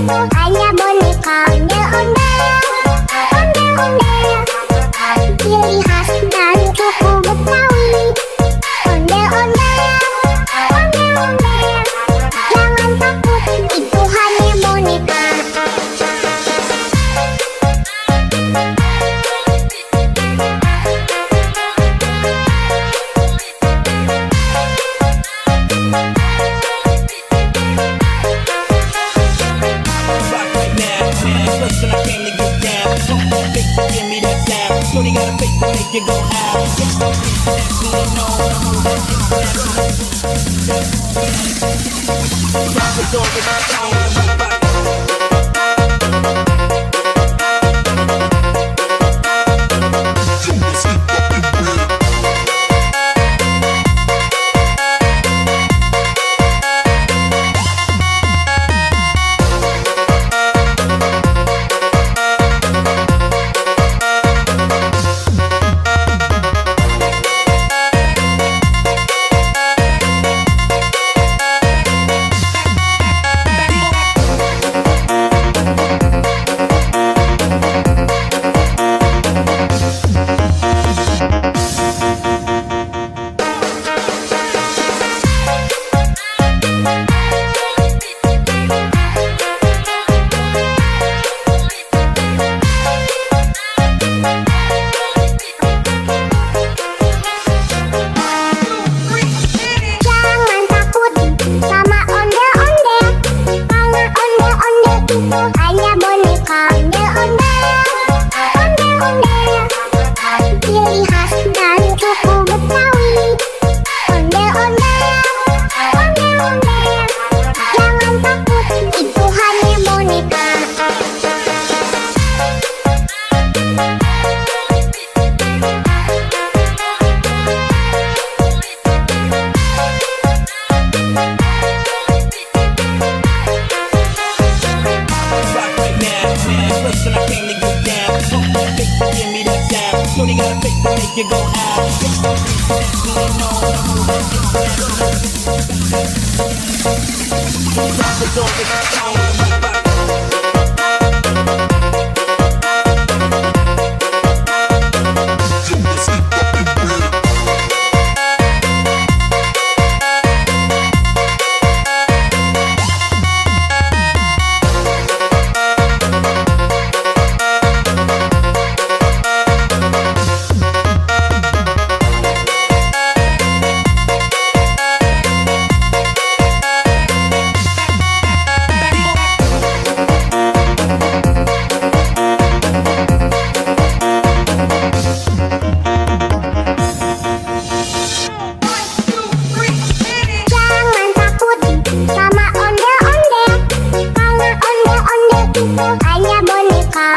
itu hanya boneka ondel-ondel, ciri khas dan suku Betawi. Ondel-ondel, jangan takut, itu hanya boneka. Shorty got a face to make you go out. Drop the door with my phone. Hanya boneka ondel-ondel, ciri khas dan suku Betawi. Ondel-ondel, jangan takut, itu hanya boneka. Shorty got a face to make you go out. Drop the door with my phone. Hanya boneka